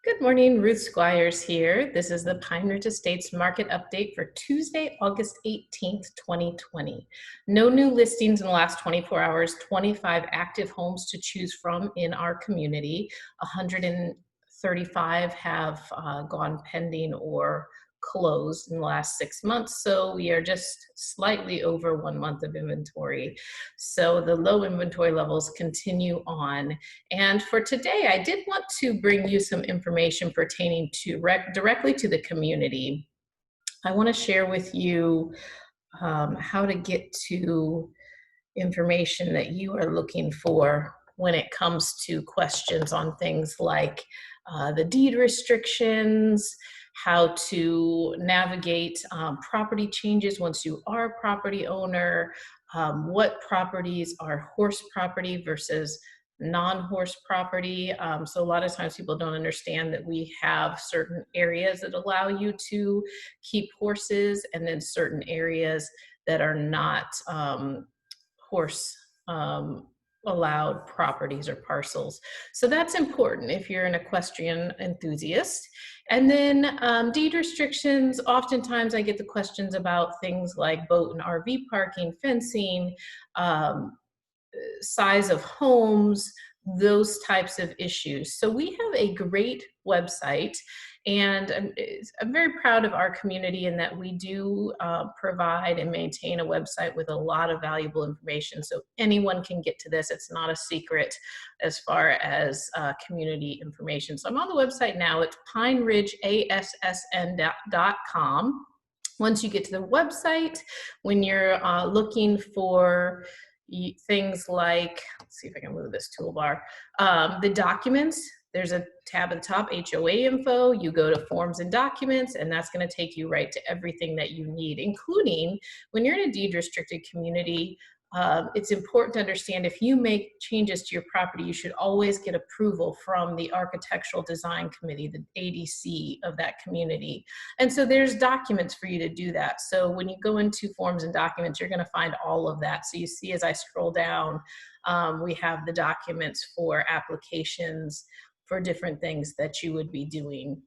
Good morning, Ruth Squires here. This is the Pine Ridge Estates market update for Tuesday, August 18th, 2020. No new listings in the last 24 hours, 25 active homes to choose from in our community. 135 have gone pending or closed in the last 6 months, so we are just slightly over 1 month of inventory. So the low inventory levels continue on. And for today, I did want to bring you some information pertaining to directly to the community. I want to share with you how to get to information that you are looking for when it comes to questions on things like the deed restrictions, how to navigate property changes once you are a property owner, what properties are horse property versus non-horse property. So a lot of times people don't understand that we have certain areas that allow you to keep horses and then certain areas that are not horse allowed properties or parcels. So that's important if you're an equestrian enthusiast. And then deed restrictions, oftentimes I get the questions about things like boat and RV parking, fencing, size of homes, those types of issues. So we have a great website, and I'm very proud of our community in that we do provide and maintain a website with a lot of valuable information. So anyone can get to this. It's not a secret as far as community information. So I'm on the website now. It's pineridgeassn.com. Once you get to the website, when you're looking for things like, let's see if I can move this toolbar, the documents, there's a tab at the top, HOA info. You go to forms and documents, and that's going to take you right to everything that you need, including when you're in a deed restricted community. It's important to understand if you make changes to your property, you should always get approval from the Architectural Design Committee, the ADC of that community. And so there's documents for you to do that. So when you go into forms and documents, you're going to find all of that. So you see as I scroll down, we have the documents for applications for different things that you would be doing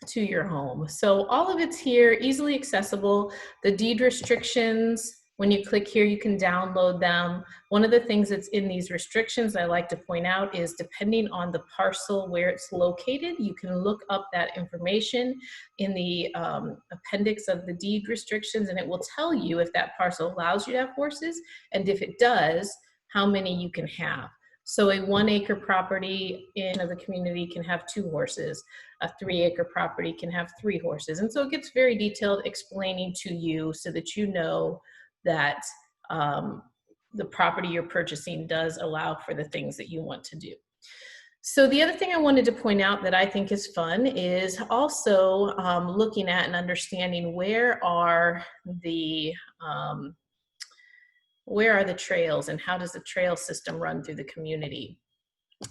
to your home. So all of it's here, easily accessible. The deed restrictions, when you click here, you can download them. One of the things that's in these restrictions I like to point out is depending on the parcel where it's located, you can look up that information in the appendix of the deed restrictions, and it will tell you if that parcel allows you to have horses, and if it does, how many you can have. So a 1 acre property in the community can have 2 horses. A 3 acre property can have 3 horses. And so it gets very detailed explaining to you so that you know that the property you're purchasing does allow for the things that you want to do. So the other thing I wanted to point out that I think is fun is also looking at and understanding where are the trails and how does the trail system run through the community.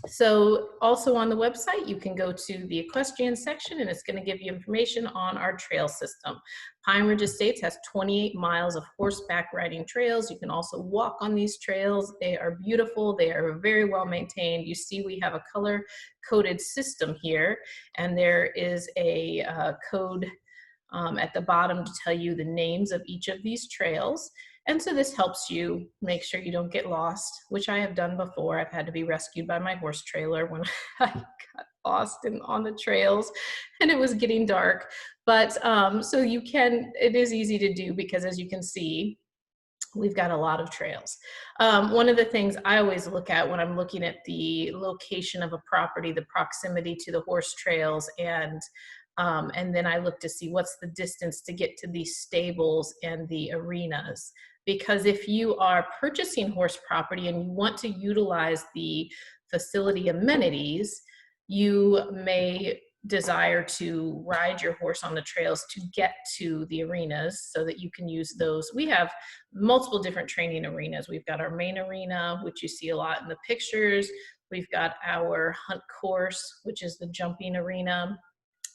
So also on the website, you can go to the equestrian section, and it's going to give you information on our trail system. Pine Ridge Estates has 28 miles of horseback riding trails. You can also walk on these trails. They are beautiful. They are very well maintained. You see we have a color-coded system here, and there is a code at the bottom to tell you the names of each of these trails. And so this helps you make sure you don't get lost, which I have done before. I've had to be rescued by my horse trailer when I got lost on the trails and it was getting dark. But so it is easy to do because as you can see, we've got a lot of trails. One of the things I always look at when I'm looking at the location of a property, the proximity to the horse trails, and then I look to see what's the distance to get to these stables and the arenas. Because if you are purchasing horse property and you want to utilize the facility amenities, you may desire to ride your horse on the trails to get to the arenas so that you can use those. We have multiple different training arenas. We've got our main arena, which you see a lot in the pictures. We've got our hunt course, which is the jumping arena.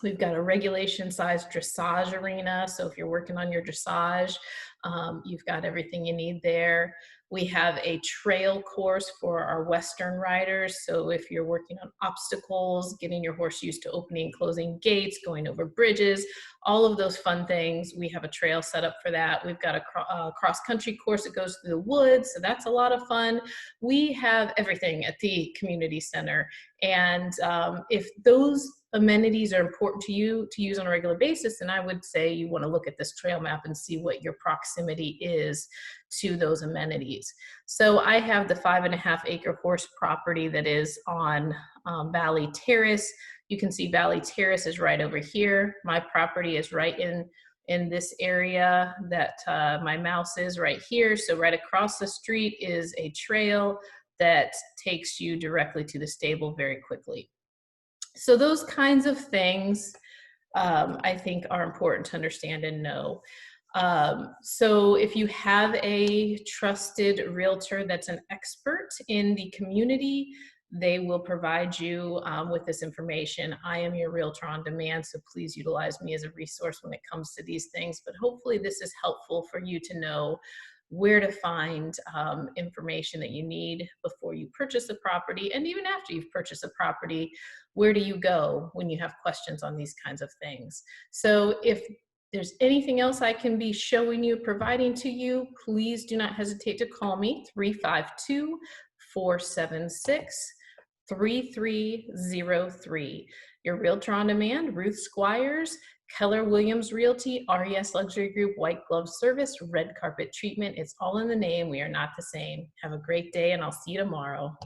We've got a regulation size dressage arena. So if you're working on your dressage, you've got everything you need there. We have a trail course for our Western riders. So if you're working on obstacles, getting your horse used to opening and closing gates, going over bridges, all of those fun things, we have a trail set up for that. We've got a cross-country course that goes through the woods, so that's a lot of fun. We have everything at the community center. And if those amenities are important to you to use on a regular basis, then I would say you want to look at this trail map and see what your proximity is to those amenities. So I have the 5.5-acre horse property that is on Valley Terrace. You can see Valley Terrace is right over here. My property is right in this area that my mouse is right here. So right across the street is a trail that takes you directly to the stable very quickly. So those kinds of things I think are important to understand and know. So if you have a trusted realtor that's an expert in the community, they will provide you with this information. I am your realtor on demand, so please utilize me as a resource when it comes to these things. But hopefully this is helpful for you to know where to find information that you need before you purchase a property, and even after you've purchased a property, where do you go when you have questions on these kinds of things. So if there's anything else I can be showing you, providing to you, please do not hesitate to call me, 352-476-3303. Your realtor on demand, Ruth Squires, Keller Williams Realty, RES Luxury Group, White Glove Service, Red Carpet Treatment. It's all in the name. We are not the same. Have a great day, and I'll see you tomorrow.